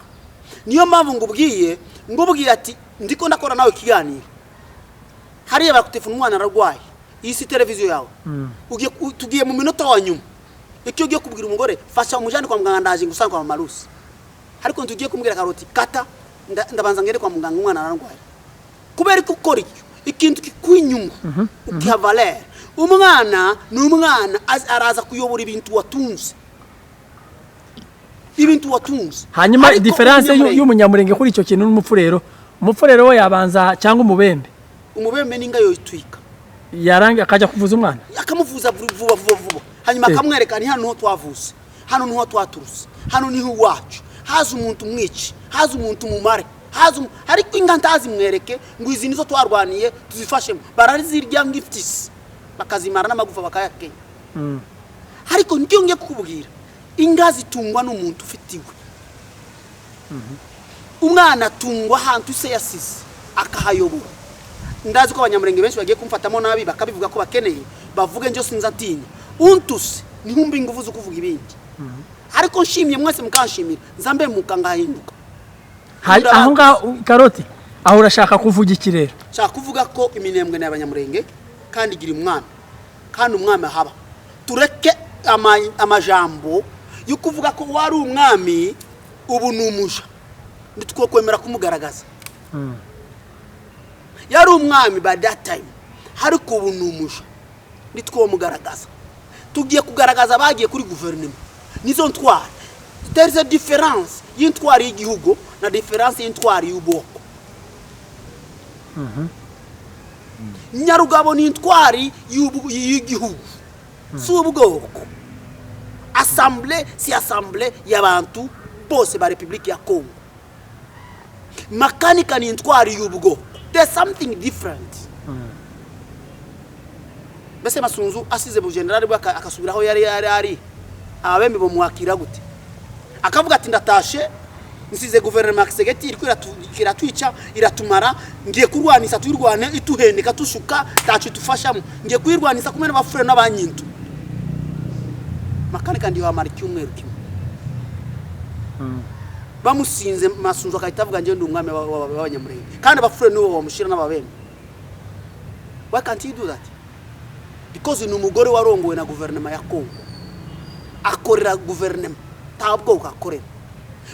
niyo mpamvu ngubwiye ati ndiko ndakora nawe kiganiro hariya bakutefuna umwana ararwaye isi televiziyo yawe tugiye mu minota wa nyuma icyo ugiye kubwira umugore fasha umujane kwa muganga ndaje ngusanga kwa Marusi ariko ntugiye kumbwira Karoti kata ndabanza ngere kwa muganga umwana ararwaye kubera ko ukora ikintu kikwinyungu ukiha valeur umwana n'umwana araza kuyobora ibintu watunze ibintu watunze. Hanyuma Ariko difference umunyamurenge- y'umunyamurenge kuri icyo kintu n'umupfurero umupfurero we yabanza cyangwa umubembe umubembe ninga yoyitwika yarangi akajya kuvuza umwana akamuvuza vuba hanyuma akamwereka ni hano twavuze hano niho twaturuse hano niho iwacu haza umuntu mwici haza umuntu mumare ariko inga ntazimwereke ngo izi nizo twarwaniye tuzifashemo barazirya ngifitisi bakazimara n'amagufa bakayakenya ariko ndiyo ngiye kukubwira inga zitungwa n'umuntu ufitiwe umwana atungwa ahantu se yasize akahayobora ndazi ko abanyamurenge benshi bagiye kumfatamo nabi bakabivuga ko bakeneye bavuge njye sinza atinya untuse nihumbi ingufu zo kuvuga ibindi ariko nshimye mwese mukanshimira nzambe mukangahinduka aho ngaho Karoti aho urashaka kuvuga iki rero shaka kuvuga ko iminembwe n'abanyamurenge kandi igira umwami kandi umwami haba tureke amajambo yo kuvuga ko wari umwami ubu numuja nditwo kwemera kumugaragaza yari umwami by that time hariko ubu numuja nditwo mugaragaza tugiye kugaragaza bagiye kuri guverinoma nizo ntwari there is a difference y'intwari y'igihugu na difference y'intwari y'ubwoko Nyarugabo ni intwari y'igihugu si ubwoko assemblée si assemblée y'abantu bose ba Republique ya Congo makanika ni intwari y'ubwoko there's something different bese Masunzu asize bu general bwa akasubiraho yari abembe bo mwakira gute akavuga ati ndatashe nsize guverinoma Kisegeti iri kiratwica iratumara ngiye kurwanisa tuyirwane ituhendeka tushuka tacu tufashamo ngiye kuyirwanisa kumena bafure n'abanyintu makanika ndi wa mariki umweru kimwe bamusinze Masunzu akahitavuga nje ndi umwami w'abanyamurenge kandi bafure nibo bamushira n'ababembe why can't you do that because ni umugore warongowe na guverinoma ya Congo akorera guverinoma tabwo ukakorera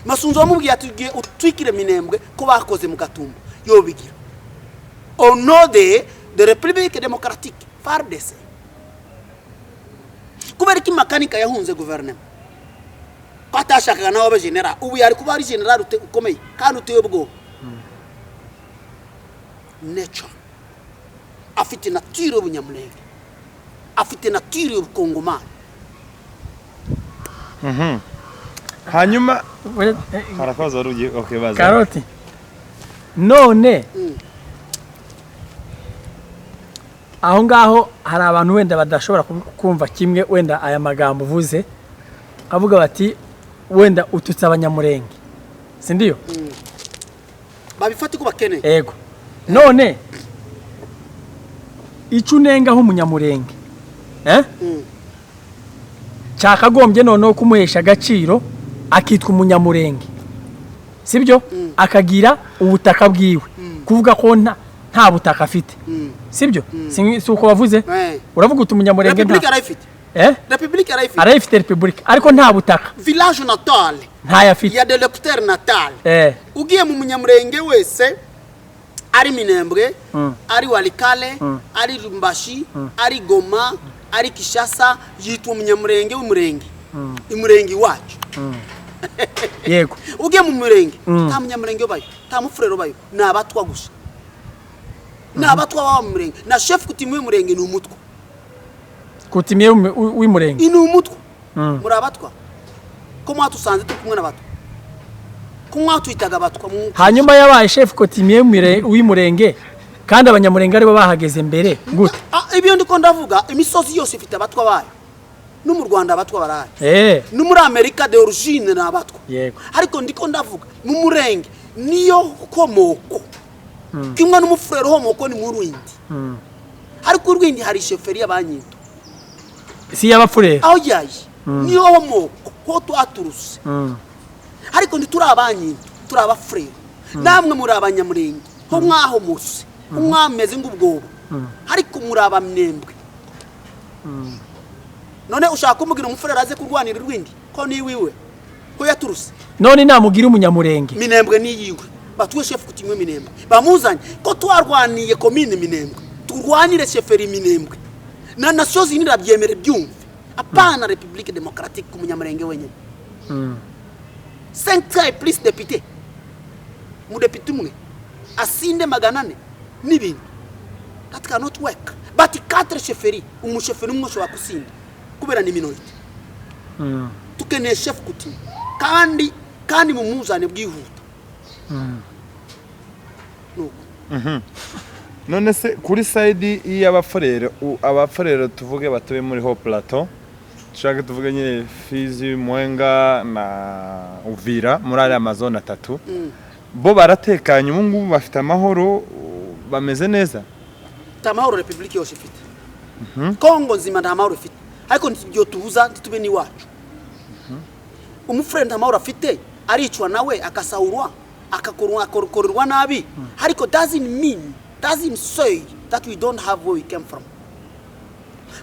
Masunzu wamubwiye ati utwikire minembwe ko bakoze mu Gatumba yo bigira au nom de République démocratique FARDC kubera ki makanika yahunze guverinoma kwatashakaga nawe aba general ubu yari kuba ari general ukomeye kandi uteye ubwo nature afite nature y'ubunyamurenge afite nature y'ubukongomani hanyuma harakoze warugiye okay baza Karoti none aho ngaho hari abantu wenda badashobora kumva kimwe wenda aya magambo uvuze avuga bati wenda ututse abanyamurenge sindiyo babifate ko bakene ego none icyo unengaho umunyamurenge cyakagombye noneho kumuhesha agaciro akitwa umunyamurenge sibyo akagira ubutaka bwiwe kuvuga ko nta butaka afite sibyo si uko wavuze uravuga uti umunyamurenge Republique arayifite Republique arayifite Republique ariko nta butaka village natal ntayafite ya directeur natal ugiye mu munyamurenge wese ari Minembwe ari Walikale ari Lumbashi ari Goma ari Kishasa yitwa umunyamurenge w'umurenge imurenge wacu yego ugiye mu murenge nta munyamurenge bayo nta mufurero bayo nabatwa gusa nabatwa wa murenge na chef kutimwe w'umurenge ni umutwa kutimye w'umurenge ni umutwa muri abatwa ko mwatusanze tukumwe nabatwa ko mwatwitaga abatwa hanyuma yabaye chef kutimye w'umurenge kandi abanyamurenge ari bo bahageze mbere gute ibyo ndiko ndavuga imisozi yose ifite abatwa bayo no mu Rwanda abatwa baraye no muri Amerika de origine n'abatwa yego ariko ndiko ndavuga mu murenge niyo komoko kimwe n'umufurero homoko ni mu Rwindi ariko urwindi hari sheferi y'abanyinto si y'abafurero aho yayi niyo homoko ko twaturuse ariko ndi turi abanyinto turi abafurero namwe muri abanyamurenge ho mwaho muse umwameze ngubwoba ariko muri abamnembwe none ushaka kumubwira umufurero aze kurwanira urwindi ko ni wiwe ko yaturuse none namugira umunyamurenge Minembwe ni yiwe batuwe chef kutimwe Minembwe bamuzanye ko twarwaniye commune Minembwe turwanire cheferi Minembwe na nation zinira byemere byumve apana République démocratique ku munyamurenge wenyine 5 times plus député mu député umwe asinde 400 n'ibintu. That cannot work. But 4 chefferie umusheferi umwe ashobora kusinda kubera ni minority. Tukeneye chef coutume kandi mumuzane bwihuta. None se kuri side y'abaforero tuvuge batuye muri Haut Plateau, tushaka tuvuge nyine Fizi, Mwenga na Uvira muri ari Amazon 3, bo baratekanye ubu ngubu bafite amahoro bameze neza. Tamahoro Republique yose ifite. Kongo nzima nta mahoro ifite. Ariko ntibyo tubuza tube ni wacu. Umufrenda amahoro afite aricwa nawe akasahurwa akakorwa nabi. Ariko doesn't say that we don't have where we came from.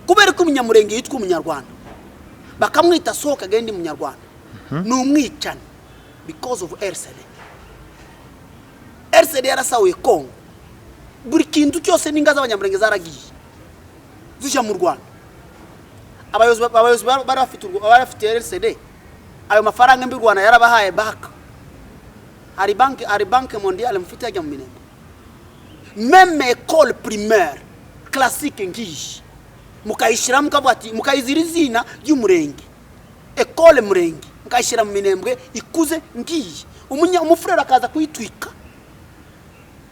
Kubera ko umunyamurenge yitwa umunyarwanda bakamwita soka gende umunyarwanda ni umwicana because of RCD. RCD yarasahuye Kongo. Buri kintu cyose n'ingaza abanyamurenge zaragiye zisha mu Rwanda. Abayobozi barafite RCD. Ayo mafaranga mbi Rwanda yarabahaye baka. Hari banque mondiale mfite ajya mu Minembwe. Même école primaire classique ngiyi mukayishira mukabwati mukayizirizina y'umurenge. École murenge mukayishira mu Minembwe ikuze ngiyi. Umufrera akaza kuyitwika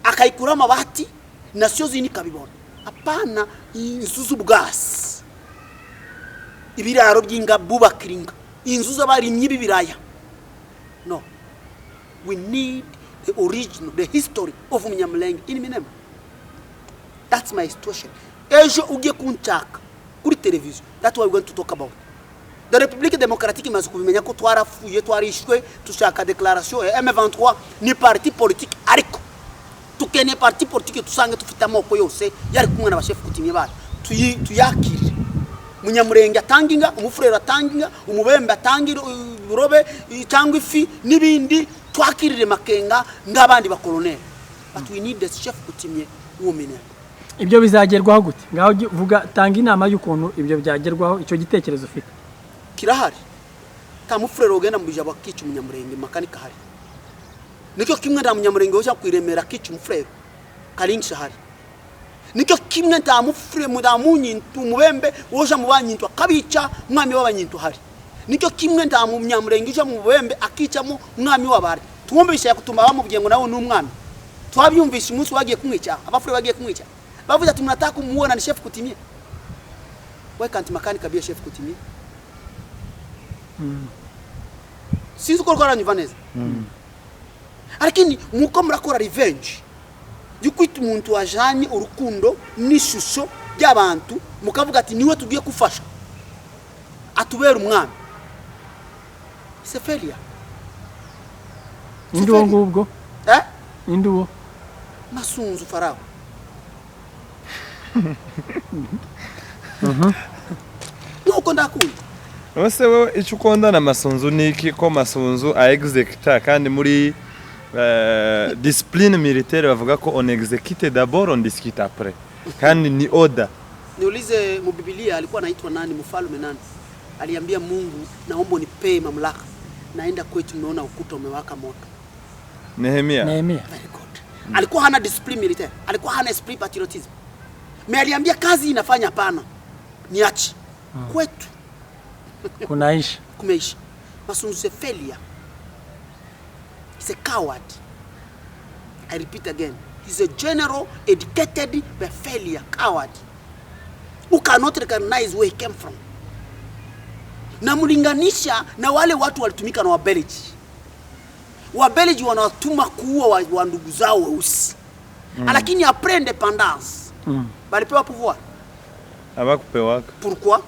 akayikura amabati nasyo zini kabibona. Apana inzu z'ubwasi. Ibiraro by'inga bubakiringa. Inzu z'abarimyi bibiraya. No. We need the original, the history of Munyamulenge in Minembwe. That's my situation. Ejo ugiye kunchaka kuri television. That's what we're going to talk about. The République démocratique imaze kubimenya ko twarafuye twarishwe tushaka declaration M23 ni parti politique ariko tukene parti politique tusange tufite amoko yose yari kumwe n'abashef kutimye bari tuyakire. Munyamurenge atanginga, umufurera atanginga, umubembe atangira urobe cyangwa ifi nibindi twakirire makenga ngabandi bakolonel. But we need the chef kutimye w'umene. Ibyo bizagerwaho gute? Ngaho vuga tanga inama y'ukuntu ibyo byagerwaho icyo gitekerezo ufite. Kirahari. Ta mufurera ogenda mubija bakica umunyamurenge makanika hari. Nicyo kimwe nta munyamurenge woja kwiremera kica umufurera. Kalingisha hari. Nicyo kimwe nta mufurera mudamunyintu mubembe woja mubanyintu akabica mwami w'abanyintu hari. Nicyo kimwe nta munyamurenge uja mubembe akicamo mwami w'abari. Tuwumvisha yakutuma bamubwiye ngo nawe n'umwami. Twabyumvisha umunsi wagiye kumwica, abafurera bagiye kumwica. Bavuze ati mnataka kumuona ni chef kutimie. Why can't makanika be chef kutimie? Sisi uko kwa Vanessa. Lakini muko murakora revenge. Yukwita umuntu wajanye urukundo n'ishusho y'abantu mukavuga ati niwe tugiye kufasha. Atubera umwami. C'est failure. Induwo ngubwo? Induwo. Masunzu Farao. Nuko ndakunda. Ose wewe icyo ukunda na Masunzu niki ko Masunzu a executa kandi muri discipline militaire bavuga ko on exécute d'abord on discute après. Kandi ni order. Niulize mu Biblia alikuwa anaitwa nani mfalme nani? Aliambia Mungu naomba unipe mamlaka. Naenda kwetu naona ukuta umewaka moto. Nehemia. Very good. Alikuwa hana discipline militaire. Alikuwa hana esprit patriotisme. Me aliambia kazi inafanya pana. Niachi. Kwetu. Kunaisha. Kumeisha. Masunzu is a failure. He's a coward. I repeat again. He's a general, educated, but failure, coward. Who cannot recognize where he came from. Na mulinganisha na wale watu walitumika na Wabeleji. Wabeleji wanatuma kuua wa ndugu zao weusi. Lakini après indépendance, balipewa pouvoir. Abakupewaka. Pourquoi?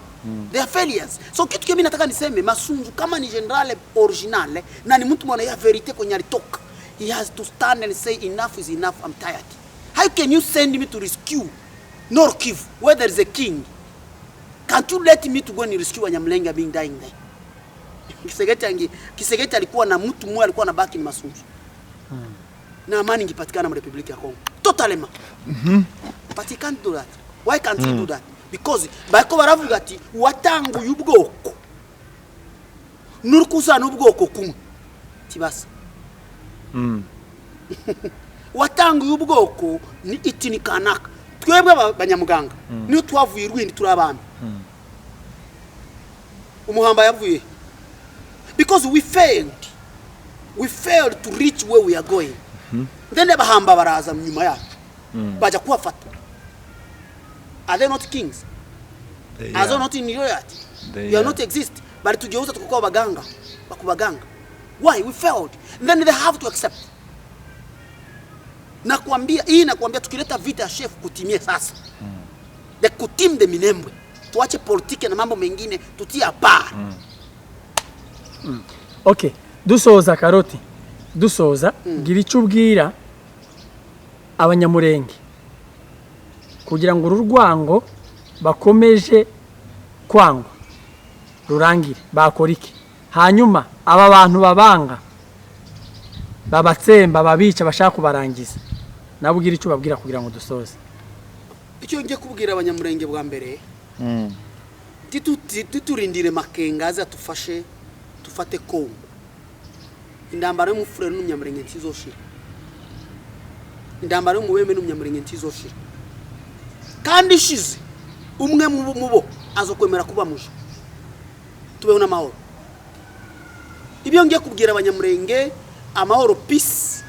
They are failures. So kitu kile mimi nataka niseme Masunzu kama ni general original na ni mtu mwana ya verite kwenye alitoka. He has to stand and say enough is enough, I'm tired. How can you send me to rescue Nord Kivu where there is a king? Can't you let me to go and rescue Wanyamulenge being dying there? Kisegeti alikuwa na mtu mmoja alikuwa na baki ni Masunzu. Na amani ingepatikana mu Republika ya Kongo. Totalement. But he can't do that. Why can't he do that? Because bako baravuga ati watangu y'ubwoko nurukuza n'ubwoko kumwe tibasa watanguye ubwoko ni itini kanaka twebwe abanyamuganga niyo twavuye irwindi turi abami umuhamba yavuye because we failed to reach where we are going then abahamba baraza nyuma yacu baja kuwafata. Are they not kings? Are they not in royalty? They are not exist. But tujeuza tukokuwa baganga bakubaganga. Why? We failed. Then they have to accept. Nakwambia tukileta vita ya chef kutimie sasa. The kutim de Minembwe. Tuache politiki na mambo mengine tutia bar. Okay. Dusoza Karoti. Dusoza gira icyo ubwira abanyamurenge kugira ngo ururwango bakomeje kwangwa rurangire bakora iki hanyuma aba bantu babanga babatsemba babica bashaka kubarangiza nabo ugira icyo babwira kugira ngo dusoze. Icyo ngiye kubwira abanyamurenge bwa mbere titurindire Makenga aza tufashe tufate Kongo. Indambara y'umufurere n'umunyamurenge ntizoshira. Indambara y'umuweme n'umunyamurenge ntizoshira. Kandi ishize umwe mubo azokwemera kuba muje tubeho n'amahoro. Ibyo ngiye kubwira abanyamurenge amahoro peace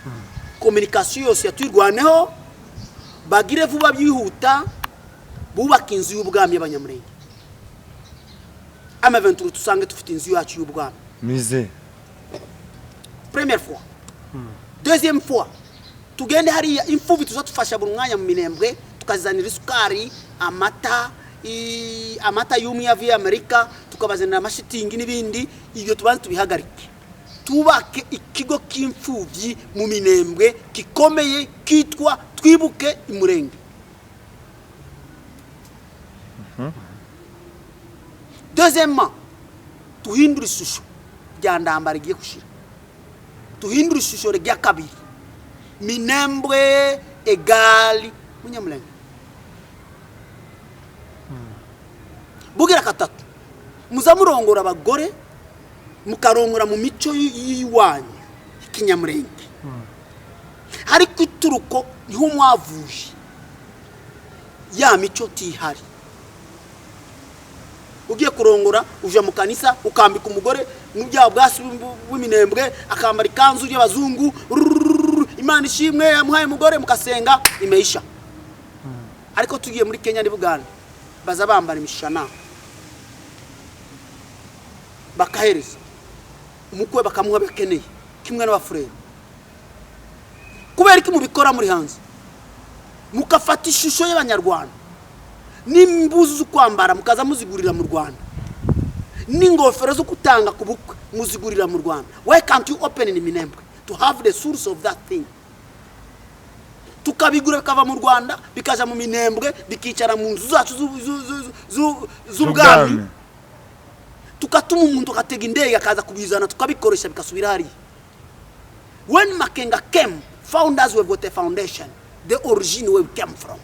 communication yose yatwirwaneho bagire vuba byihuta bubaka inzu y'ubwami y'abanyamurenge. Amaventure tusange tufite inzu yacu y'ubwami. Mise Première fois. Deuxième fois. Tugende hariya imfuvi tuzatufasha buri mwanya mu Minembwe tukazanira isukari amata yumi ya via Amerika tukabazanira amashitingi n'ibindi ibyo tubanze tubihagarike. Tubake ikigo k'imfuvyi mu Minembwe kikomeye kitwa Twibuke Imurenge. Deuxièmement, tuhindura ishusho rya ndambara igiye gushira. Tuhindura ishusho rya kabiri. Minembwe egali munyamulenge. Bugira katatu. Muzamurongora abagore mukarongora mu mico yiwanyu kinyamurenge. Hari kwituruko niho mwavuje. Ya mico tihari. Ugiye kurongora uja mu kanisa ukambika umugore n'ubya bwasi w'Iminembwe akambara ikanzu y'abazungu Imana ishimwe yamuhaye umugore mukasenga imeisha. Ariko tugiye muri Kenya ni Buganda baza bambara imishana bakahereza umukwe bakamuha bekeneye kimwe n'abafurere. Kubera iki mubikora muri hanze mukafata ishusho y'abanyarwanda nimbuzu kwambara mukaza muzigurira mu Rwanda n'ingofero zo kutanga kubukwe muzigurira mu Rwanda. Why can't you open in Minembwe to have the source of that thing? Tukabigura bikava mu Rwanda bikaja mu Minembwe bikicara mu nzu zacu z'ubwami tukatuma umuntu akatega indege akaza kubizana tukabikoresha bikasubira hari. When Makenga came, founders we've got a foundation, the origin where we came from.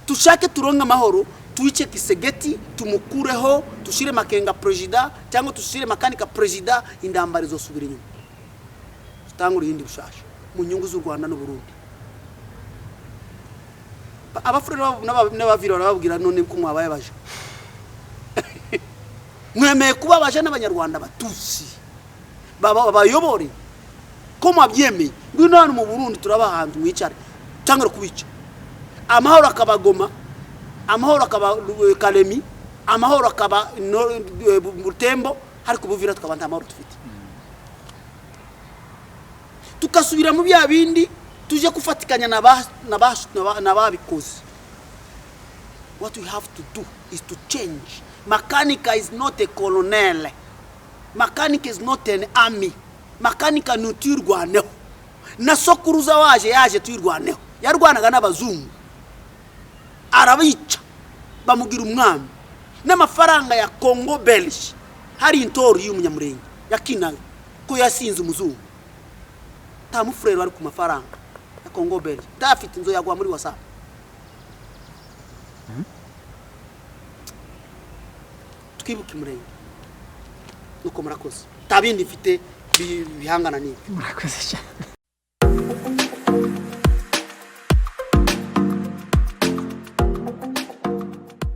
Tushake turonga mahoro tuiche Kisegeti tumukureho tushire Makenga president cyangwa tushire Makanika president indambare zo subira inyuma tutangura yindi bushasha mu nyungu z'u Rwanda no Burundi. Abafurere n'abavira bababwira none ko mwabaye baje mwemeye kuba baje n'abanyarwanda batusi babayobore ko mwabyemeye ngwino hano mu Burundi turabahanze mwicare cyangwa kubica amahoro akabagoma amahoro akaba Kalemi amahoro akaba Mutembo hari kubuvira tukabanta amahoro tufite tukasubira mu bya bindi tuje kufatikanya nababikoze. What we have to do is to change. Makanika is not a colonel. Makanika is not an army. Makanika ni turwaneho na sokuruza yaje turwaneho yarwanaga n'abazungu arabica bamugira umwami n'amafaranga ya Congo Belge hari intori y'umunyamurenge yakinaga ko yasinze umuzungu tamufurero ari ku mafaranga ya Congo Belge dafite inzo yagwa muri WhatsApp. Twibuke Imurenge nuko murakoze. tabindi mfite bihangana n'ibyo. murakoze cyane.